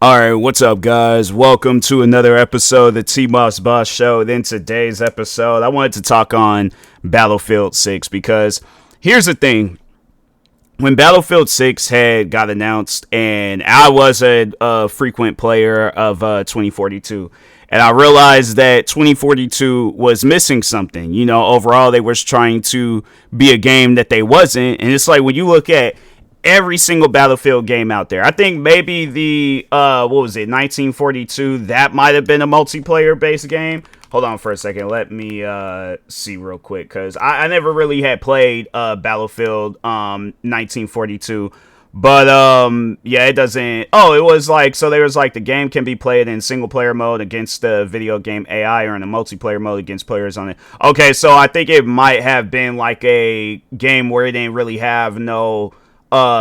Alright, what's up, guys? Welcome to another episode of the TMossBoss Show. In today's episode, I wanted to talk on Battlefield 6 because here's the thing. When Battlefield 6 had got announced, and I was a frequent player of 2042, and I realized that 2042 was missing something. You know, overall, they were trying to be a game that they wasn't, and it's like when you look at every single Battlefield game out there. I think maybe the, 1942, that might have been a multiplayer based game. Hold on for a second. Let me see real quick, because I never really had played Battlefield 1942. But, yeah, it doesn't... Oh, it was like... So there was like the game can be played in single player mode against the video game AI or in a multiplayer mode against players on it. Okay, so I think it might have been like a game where it didn't really have no...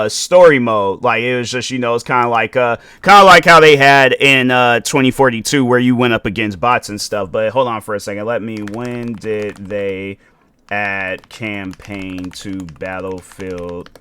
story mode. Like it was just, it's kind of like how they had in 2042 where you went up against bots and stuff. But hold on for a second. When did they add campaign to Battlefield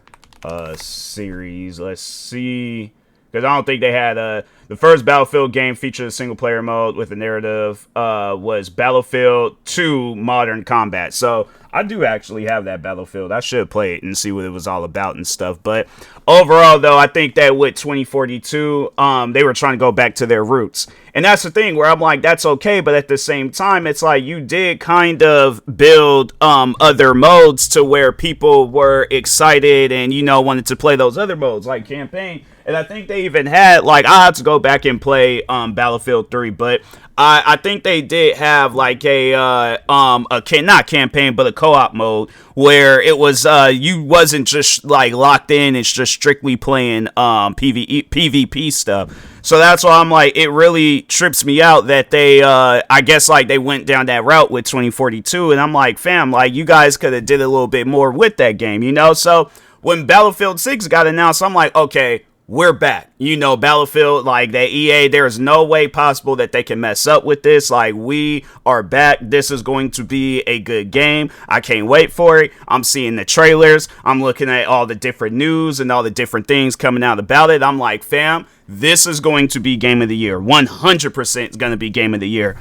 series? Let's see, because I don't think they had the first Battlefield game featured a single player mode with a narrative was Battlefield 2 Modern Combat. So I do actually have that Battlefield. I should play it and see what it was all about and stuff. But overall, though, I think that with 2042, they were trying to go back to their roots. And that's the thing where I'm like, that's okay. But at the same time, it's like you did kind of build other modes to where people were excited and, wanted to play those other modes like campaign. And I think they even had, like, I had to go back and play Battlefield 3, but I think they did have like not campaign, but a co-op mode where it was you wasn't just like locked in. It's just strictly playing PvP stuff. So that's why I'm like, it really trips me out that they I guess like they went down that route with 2042, and I'm like, fam, like you guys could have did a little bit more with that game, So when Battlefield 6 got announced, I'm like, okay, we're back. Battlefield, like that EA, there is no way possible that they can mess up with this. Like, we are back. This is going to be a good game. I can't wait for it. I'm seeing the trailers. I'm looking at all the different news and all the different things coming out about it. I'm like, fam, this is going to be game of the year. 100% is going to be game of the year.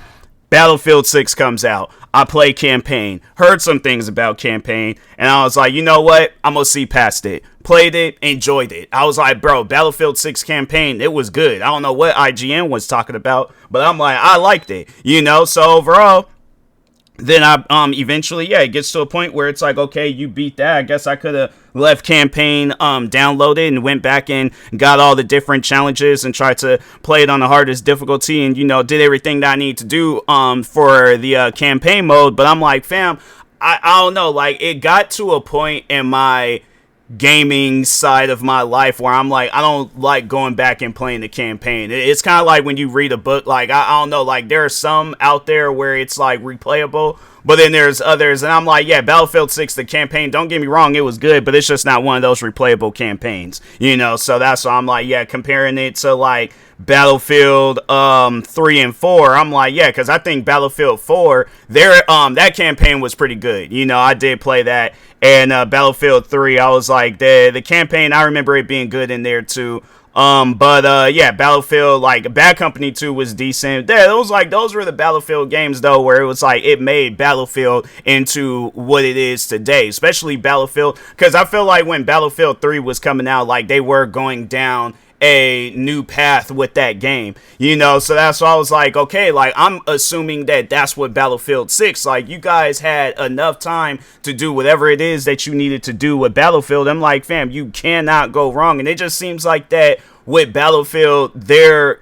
Battlefield 6 comes out. I play campaign. Heard some things about campaign. And I was like, you know what? I'm going to see past it. Played it. Enjoyed it. I was like, bro, Battlefield 6 campaign, it was good. I don't know what IGN was talking about, but I'm like, I liked it. So overall, then I eventually, it gets to a point where it's like, okay, you beat that. I guess I could have left campaign downloaded and went back and got all the different challenges and tried to play it on the hardest difficulty and did everything that I need to do for the campaign mode. But I'm like, fam, I don't know, like it got to a point in my gaming side of my life where I'm like, I don't like going back and playing the campaign. It's kind of like when you read a book, like I don't know, like there are some out there where it's like replayable, but then there's others, and I'm like, yeah, Battlefield 6, the campaign, don't get me wrong, it was good, but it's just not one of those replayable campaigns, so that's why I'm like, yeah, comparing it to like Battlefield 3 and 4, I'm like, yeah, because I think Battlefield 4, that campaign was pretty good. I did play that, and Battlefield 3, I was like, the campaign, I remember it being good in there too. Yeah, Battlefield, like Bad Company 2 was decent. Those were the Battlefield games though, where it was like it made Battlefield into what it is today, especially Battlefield, because I feel like when Battlefield 3 was coming out, like they were going down a new path with that game, so that's why I was like, okay, like I'm assuming that that's what Battlefield 6, like you guys had enough time to do whatever it is that you needed to do with Battlefield. I'm like, fam, you cannot go wrong. And it just seems like that with Battlefield, they're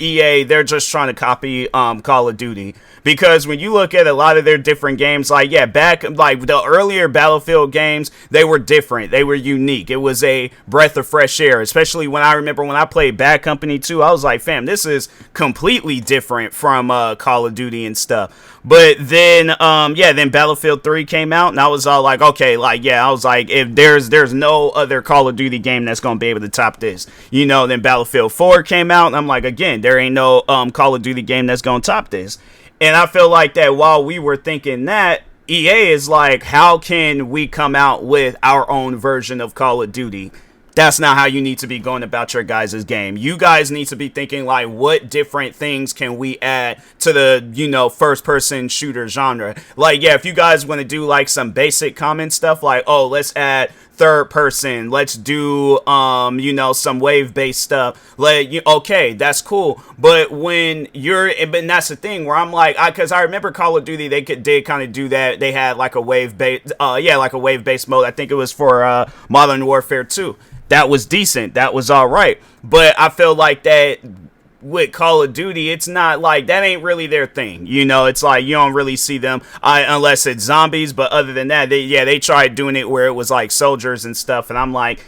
just trying to copy Call of Duty, because when you look at a lot of their different games, like back like the earlier Battlefield games, they were different, they were unique. It was a breath of fresh air, especially when I remember when I played Bad Company 2, I was like, fam, this is completely different from Call of Duty and stuff. But then then Battlefield 3 came out, and I was all like, okay, like I was like, if there's no other Call of Duty game that's gonna be able to top this, then Battlefield 4 came out, and I'm like, again, there ain't no Call of Duty game that's gonna top this. And I feel like that while we were thinking that, EA is like, how can we come out with our own version of Call of Duty? That's not how you need to be going about your guys' game. You guys need to be thinking like, what different things can we add to the, first person shooter genre? Like, yeah, if you guys want to do like some basic common stuff like, oh, let's add third person, let's do some wave based stuff, okay, that's cool. But when but that's the thing where I'm like, because I remember Call of Duty, did kind of do that. They had like a wave based like a wave based mode. I think it was for Modern Warfare 2. That was decent, that was all right. But I feel like that with Call of Duty, it's not like that ain't really their thing. It's like you don't really see them unless it's zombies. But other than that, they tried doing it where it was like soldiers and stuff. And I'm like,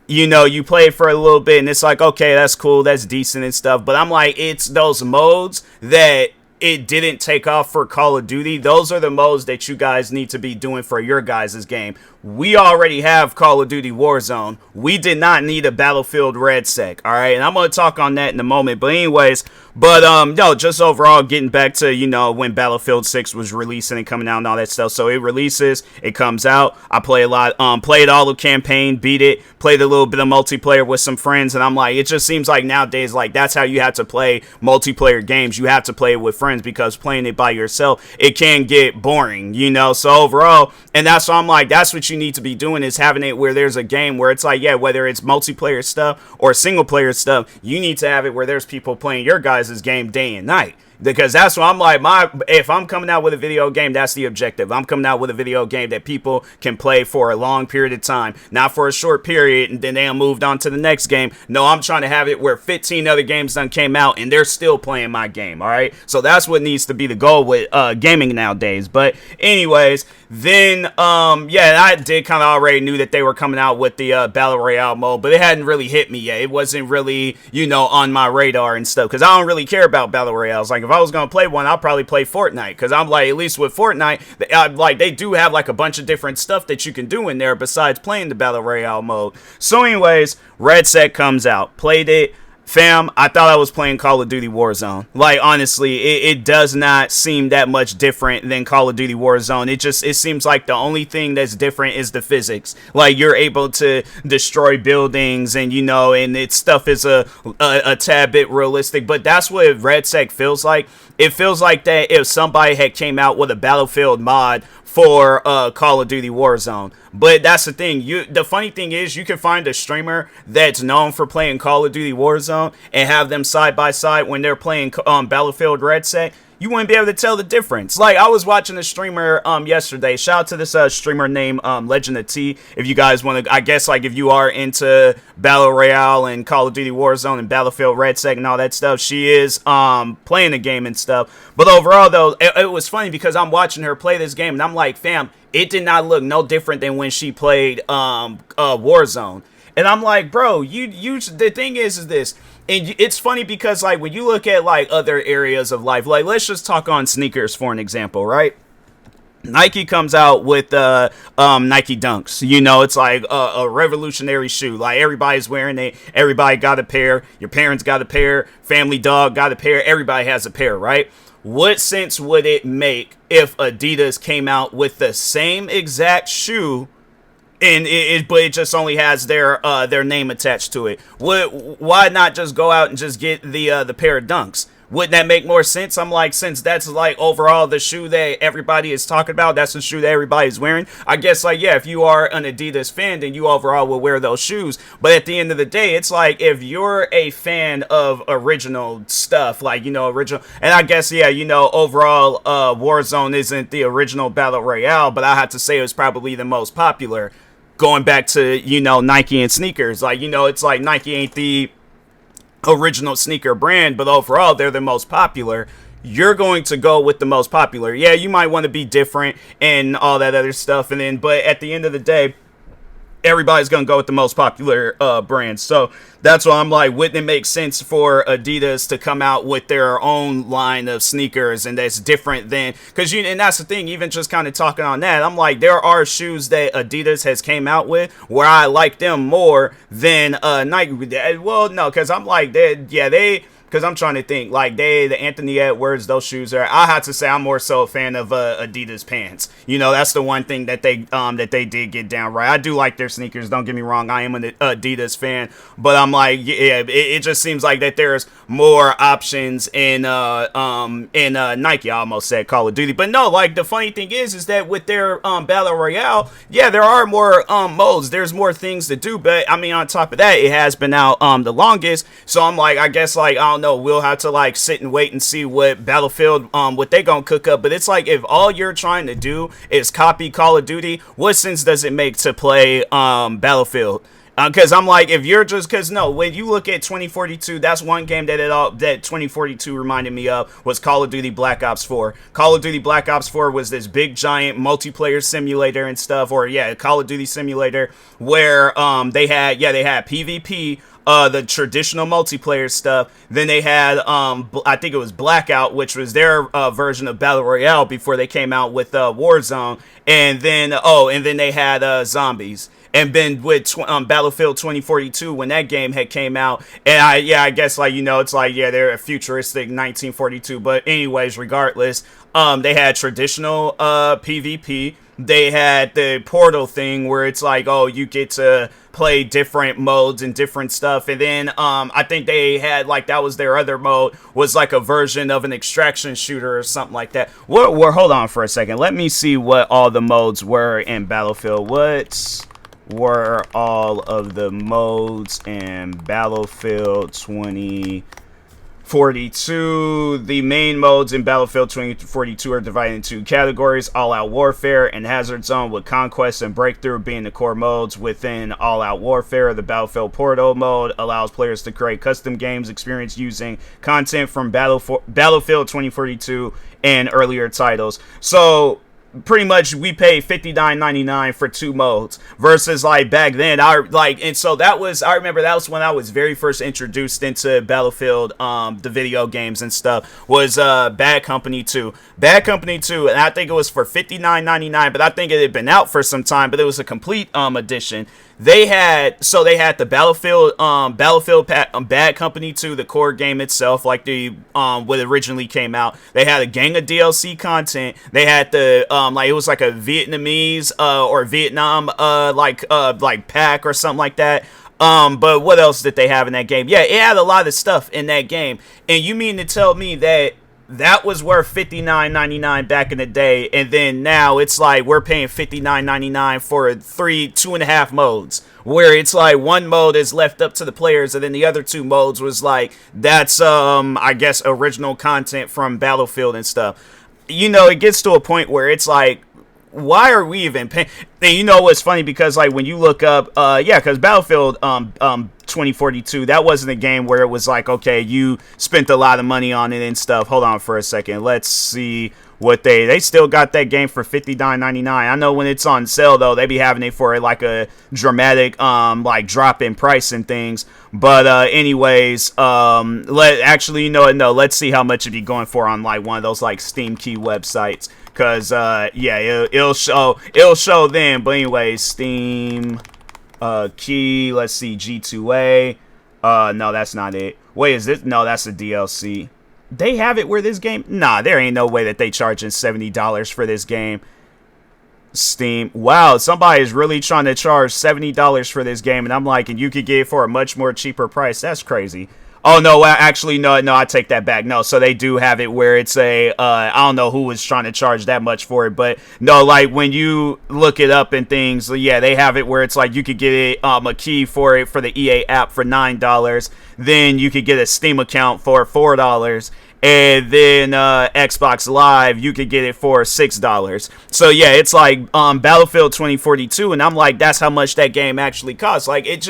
you play it for a little bit and it's like, okay, that's cool, that's decent and stuff. But I'm like, it's those modes that it didn't take off for Call of Duty. Those are the modes that you guys need to be doing for your guys' game. We already have Call of Duty Warzone. We did not need a Battlefield RedSec, all right? And I'm going to talk on that in a moment. But anyways, just overall, getting back to, when Battlefield 6 was releasing and coming out and all that stuff. So it releases, it comes out. I play a lot, played all the campaign, beat it, played a little bit of multiplayer with some friends. And I'm like, it just seems like nowadays, like, that's how you have to play multiplayer games. You have to play it with friends because playing it by yourself, it can get boring, So overall, and that's why I'm like, that's what you need to be doing, is having it where there's a game where it's like, yeah, whether it's multiplayer stuff or single player stuff, you need to have it where there's people playing your guys' game day and night. Because that's what I'm like, if I'm coming out with a video game, that's the objective. I'm coming out with a video game that people can play for a long period of time, not for a short period and then they moved on to the next game. No, I'm trying to have it where 15 other games done came out and they're still playing my game, all right? So that's what needs to be the goal with gaming nowadays. But anyways, then I did kind of already knew that they were coming out with the Battle Royale mode, but it hadn't really hit me yet. It wasn't really, on my radar and stuff, because I don't really care about Battle Royales. Like, if I was going to play one, I'll probably play Fortnite, because I'm like, at least with Fortnite, they do have like a bunch of different stuff that you can do in there besides playing the Battle Royale mode. So anyways, RedSec comes out, played it. Fam, I thought I was playing Call of Duty Warzone. Like, honestly, it does not seem that much different than Call of Duty Warzone. It seems like the only thing that's different is the physics. Like, you're able to destroy buildings and, and its stuff is a tad bit realistic. But that's what RedSec feels like. It feels like that if somebody had came out with a Battlefield mod for Call of Duty Warzone. But that's the thing. The funny thing is, you can find a streamer that's known for playing Call of Duty Warzone and have them side by side when they're playing Battlefield RedSec. You wouldn't be able to tell the difference. Like, I was watching a streamer yesterday. Shout out to this streamer named Legend of T. If you guys want to, I guess, like, if you are into Battle Royale and Call of Duty Warzone and Battlefield RedSec and all that stuff, she is playing the game and stuff. But overall, though, it was funny because I'm watching her play this game and I'm like, fam, it did not look no different than when she played Warzone. And I'm like, bro, the thing is this. And it's funny because, like, when you look at, like, other areas of life, like, let's just talk on sneakers for an example, right? Nike comes out with Nike Dunks. It's like a revolutionary shoe. Like, everybody's wearing it. Everybody got a pair. Your parents got a pair. Family dog got a pair. Everybody has a pair, right? What sense would it make if Adidas came out with the same exact shoe, but it just only has their name attached to it? Why not just go out and just get the pair of Dunks? Wouldn't that make more sense? I'm like, since that's like overall the shoe that everybody is talking about, that's the shoe that everybody's wearing. I guess, like, yeah, if you are an Adidas fan, then you overall will wear those shoes. But at the end of the day, it's like, if you're a fan of original stuff, like, original, and I guess, yeah, overall, Warzone isn't the original Battle Royale, but I have to say it was probably the most popular. Going back to, Nike and sneakers, like, it's like Nike ain't the original sneaker brand, but overall they're the most popular. You're going to go with the most popular. Yeah, you might want to be different and all that other stuff, but at the end of the day, everybody's going to go with the most popular brand. So that's why I'm like, wouldn't it make sense for Adidas to come out with their own line of sneakers and that's different than, because and that's the thing, even just kind of talking on that, I'm like, there are shoes that Adidas has came out with where I like them more than Nike. Well, no, because I'm like, they because I'm trying to think. Like the Anthony Edwards, those shoes are. I have to say, I'm more so a fan of Adidas pants. You know, that's the one thing that they did get down right. I do like their sneakers. Don't get me wrong. I am an Adidas fan, but I'm like, yeah, it just seems like that there's more options in Nike. I almost said Call of Duty, but no. Like the funny thing is that with their battle royale, yeah, there are more modes. There's more things to do, but I mean, on top of that, it has been out the longest. So I'm like, I guess like I don't know. We'll have to like sit and wait and see what Battlefield what they gonna cook up. But it's like if all you're trying to do is copy Call of Duty, what sense does it make to play Battlefield? Because I'm like, if you're just, because no, when you look at 2042, that's one game that 2042 reminded me of was Call of Duty Black Ops 4. Call of Duty Black Ops 4 was this big giant multiplayer simulator and stuff, or yeah, Call of Duty simulator where they had PvP. The traditional multiplayer stuff. Then they had, I think it was Blackout, which was their version of Battle Royale before they came out with Warzone. And then they had Zombies. And then with Battlefield 2042, when that game had came out, and I guess like, you know, it's like, yeah, they're a futuristic 1942. But anyways, regardless, they had traditional PvP. They had the Portal thing where it's like, oh, you get to play different modes and different stuff. And then I think they had like, that was their other mode, was like a version of an extraction shooter or something like that. Hold on for a second. Let me see what all the modes were in Battlefield. What were all of the modes in Battlefield 2042? The main modes in Battlefield 2042 are divided into two categories: All-Out Warfare and Hazard Zone, with Conquest and Breakthrough being the core modes. Within All-Out Warfare, the Battlefield Portal mode allows players to create custom games experience using content from Battlefield 2042 and earlier titles. So pretty much we paid $59.99 for two modes versus like back then I remember that was when I was very first introduced into Battlefield, the video games and stuff, was Bad Company 2, and I think it was for $59.99, but I think it had been out for some time, but it was a complete edition. They had the Battlefield Bad Company 2, the core game itself, like the what originally came out. They had a gang of DLC content. They had the like, it was like a Vietnamese or Vietnam like pack or something like that. But what else did they have in that game? Yeah, it had a lot of stuff in that game. And you mean to tell me that was worth $59.99 back in the day, and then now it's like we're paying $59.99 for 2.5 modes, where it's like one mode is left up to the players, and then the other two modes was like, that's I guess original content from Battlefield and stuff. You know, it gets to a point where it's like, why are we even paying? And you know what's funny, because like when you look up because Battlefield 2042, that wasn't a game where it was like, okay, you spent a lot of money on it and stuff. Hold on for a second, let's see what they still got that game for $59.99. I know when it's on sale though, they be having it for like a dramatic like drop in price and things. But anyways, let's see how much it'd be going for on like one of those like Steam key websites. Cause it'll show them. But anyways, Steam key. Let's see, G2A. No, that's not it. Wait, is this? No, that's a DLC. They have it where this game? Nah, there ain't no way that they charging $70 for this game. Steam. Wow, somebody's really trying to charge $70 for this game, and I'm like, and you could get it for a much more cheaper price. That's crazy. Oh, no, actually, no, I take that back. No, so they do have it where it's a, I don't know who was trying to charge that much for it, but no, like when you look it up and things, yeah, they have it where it's like you could get it, a key for it for the EA app for $9. Then you could get a Steam account for $4. And then Xbox Live, you could get it for $6. So yeah, it's like Battlefield 2042, and I'm like, that's how much that game actually costs. Like, it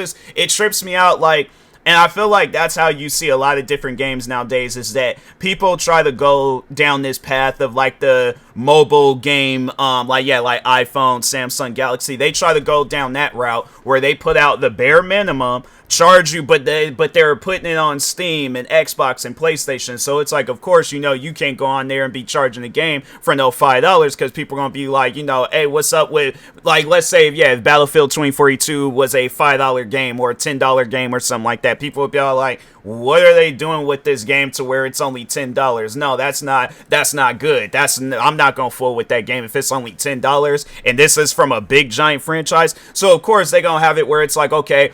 trips me out, like. And I feel like that's how you see a lot of different games nowadays, is that people try to go down this path of like the mobile game, like iPhone, Samsung Galaxy. They try to go down that route where they put out the bare minimum, charge you, but they're putting it on Steam and Xbox and PlayStation. So it's like, of course, you can't go on there and be charging the game for no $5 because people are gonna be like, hey, what's up with, like, let's say if Battlefield 2042 was a $5 game or a $10 game or something like that, people would be all like, what are they doing with this game to where it's only $10? No, that's not good. I'm not gonna fool with that game if it's only $10 and this is from a big giant franchise. So of course they're gonna have it where it's like, okay,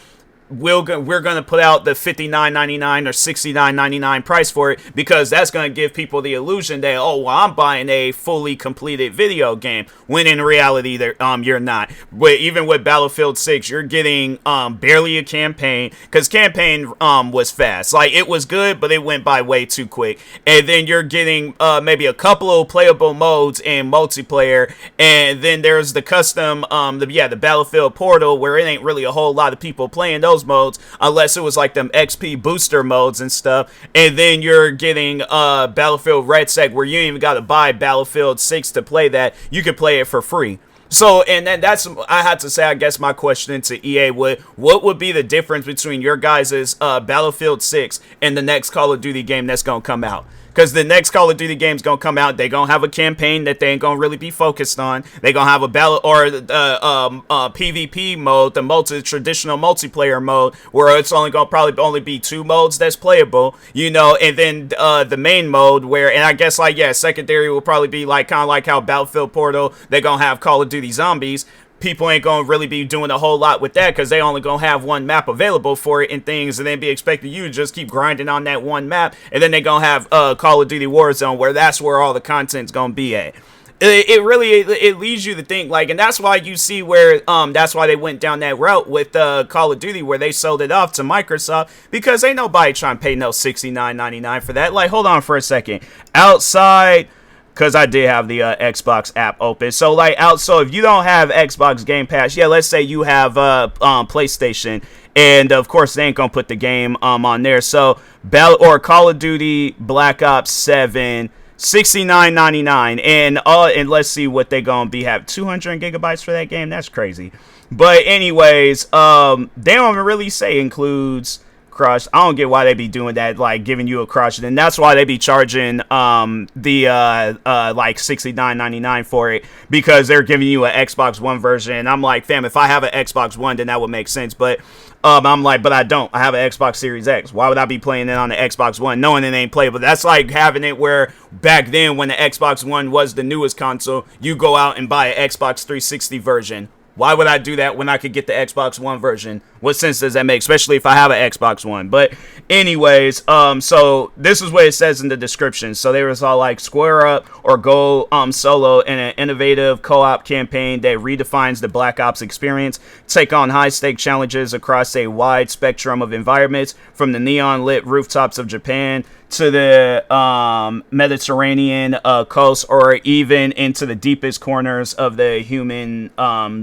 we're going to put out the $59.99 or $69.99 price for it because that's going to give people the illusion that, oh, well, I'm buying a fully completed video game, when in reality you're not. But even with Battlefield 6, you're getting barely a campaign, because campaign was fast. Like, it was good, but it went by way too quick. And then you're getting maybe a couple of playable modes in multiplayer, and then there's the custom the Battlefield Portal, where it ain't really a whole lot of people playing those modes unless it was like them XP booster modes and stuff. And then you're getting Battlefield Red Sec, where you ain't even got to buy Battlefield 6 to play that. You can play it for free. So, and then I had to say, I guess my question to EA what would be the difference between your guys' Battlefield 6 and the next Call of Duty game that's going to come out? Because the next Call of Duty game's going to come out, they're going to have a campaign that they ain't going to really be focused on. They're going to have a battle or PvP mode, the traditional multiplayer mode, where it's only going to probably only be 2 modes that's playable, and then the main mode where, and I guess secondary will probably be like kind of like how Battlefield Portal, they're going to have Call of Duty Zombies. People ain't gonna really be doing a whole lot with that because they only gonna have one map available for it and things, and then be expecting you to just keep grinding on that one map, and then they gonna have Call of Duty Warzone, where that's where all the content's gonna be at. It really leads you to think, like, and that's why you see where that's why they went down that route with Call of Duty, where they sold it off to Microsoft, because ain't nobody trying to pay no $69.99 for that. Like, hold on for a second. Outside, because I did have the Xbox app open. So so if you don't have Xbox Game Pass, let's say you have PlayStation, and of course they ain't gonna put the game on there. So Call of Duty Black Ops 7, $69.99, and let's see what they gonna have 200 gigabytes for that game. That's crazy. But anyways, they don't even really say includes crush. I don't get why they be doing that, like giving you a crush, and that's why they be charging like $69.99 for it, because they're giving you an Xbox One version. And I'm like, fam, if I have an Xbox One, then that would make sense. But I'm like, but I don't. I have an Xbox Series X. Why would I be playing it on the Xbox One knowing it ain't playable? That's like having it where back then, when the Xbox One was the newest console, you go out and buy an Xbox 360 version. Why would I do that when I could get the Xbox One version? What sense does that make? Especially if I have an Xbox One. But anyways, so this is what it says in the description. So they was all like, square up or go solo in an innovative co-op campaign that redefines the Black Ops experience. Take on high-stake challenges across a wide spectrum of environments, from the neon-lit rooftops of Japan to the Mediterranean coast, or even into the deepest corners of the human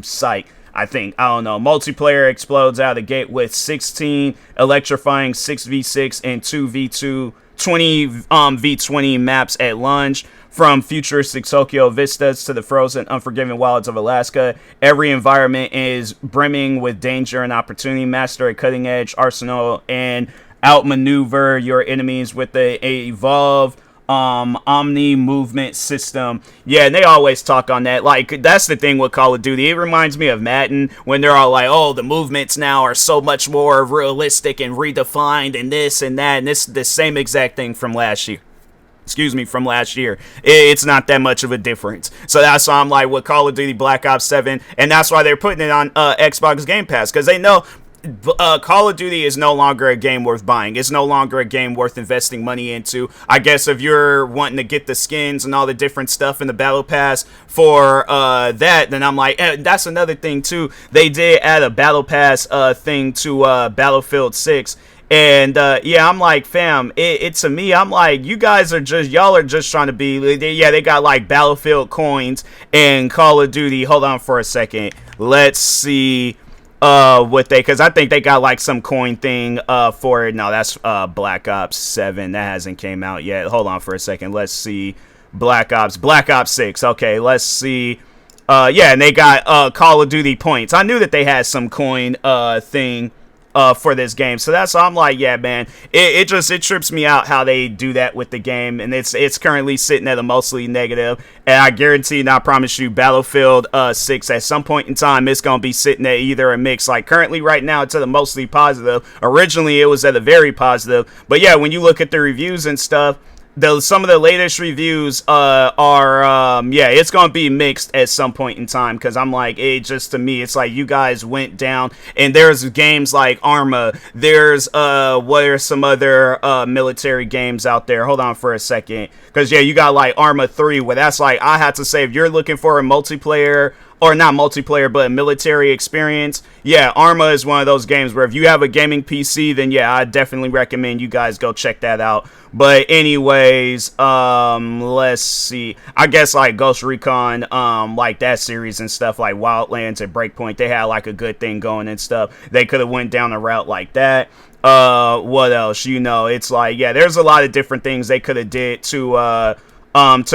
psyche. I don't know. Multiplayer explodes out of the gate with 16 electrifying 6v6 and 2v2, 20 v20 maps at launch. From futuristic Tokyo vistas to the frozen, unforgiving wilds of Alaska, every environment is brimming with danger and opportunity. Master a cutting-edge arsenal and outmaneuver your enemies with the evolved omni movement system. And they always talk on that. Like, that's the thing with Call of Duty. It reminds me of Madden, when they're all like, oh, the movements now are so much more realistic and redefined and this and that, and this the same exact thing from last year. It's not that much of a difference. So that's why I'm like, with Call of Duty Black Ops 7, and that's why they're putting it on Xbox Game Pass, because they know Call of Duty is no longer a game worth buying. It's no longer a game worth investing money into. I guess if you're wanting to get the skins and all the different stuff in the Battle Pass for that, then I'm like, that's another thing too. They did add a Battle Pass thing to Battlefield 6. And I'm like, fam, it to me, I'm like, you guys are just trying to be, they got like Battlefield coins and Call of Duty. Hold on for a second. Let's see because I think they got like some coin thing for it. No, that's Black Ops 7. That hasn't came out yet. Hold on for a second. Let's see. Black Ops 6. Okay, let's see. And they got Call of Duty points. I knew that they had some coin thing for this game. So that's why I'm like, yeah, man, it trips me out how they do that with the game, and it's currently sitting at a mostly negative. And I guarantee and I promise you, Battlefield 6 at some point in time it's gonna be sitting at either a mix. Like currently right now it's at a mostly positive. Originally it was at a very positive. But yeah, when you look at the reviews and stuff, some of the latest reviews are yeah, it's gonna be mixed at some point in time, because I'm like, it just, to me, it's like you guys went down, and there's games like Arma, there's what are some other military games out there? Hold on for a second, because yeah, you got like Arma 3, where that's like, I have to say, if you're looking for a multiplayer, or not multiplayer, but a military experience, yeah, Arma is one of those games where if you have a gaming PC, then yeah, I definitely recommend you guys go check that out. But anyways, let's see. I guess like Ghost Recon, like that series and stuff, like Wildlands and Breakpoint, they had like a good thing going and stuff. They could have went down a route like that. What else? You know, it's like, yeah, there's a lot of different things they could have did to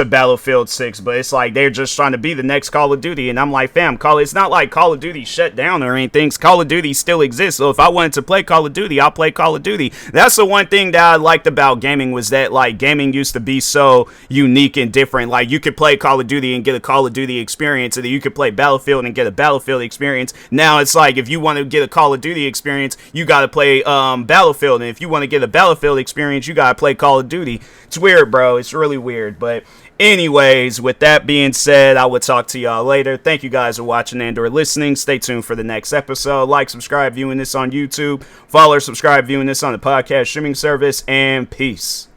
Battlefield 6, but it's like they're just trying to be the next Call of Duty, and I'm like, fam, it's not like Call of Duty shut down or anything. Call of Duty still exists, so if I wanted to play Call of Duty, I'll play Call of Duty. That's the one thing that I liked about gaming, was that like gaming used to be so unique and different. Like you could play Call of Duty and get a Call of Duty experience, and then you could play Battlefield and get a Battlefield experience. Now it's like, if you want to get a Call of Duty experience, you gotta play Battlefield, and if you want to get a Battlefield experience, you gotta play Call of Duty. It's weird, bro. It's really weird. But anyways, with that being said, I will talk to y'all later. Thank you guys for watching and or listening. Stay tuned for the next episode. Like, subscribe, viewing this on YouTube. Follow or subscribe, viewing this on the podcast streaming service. And peace.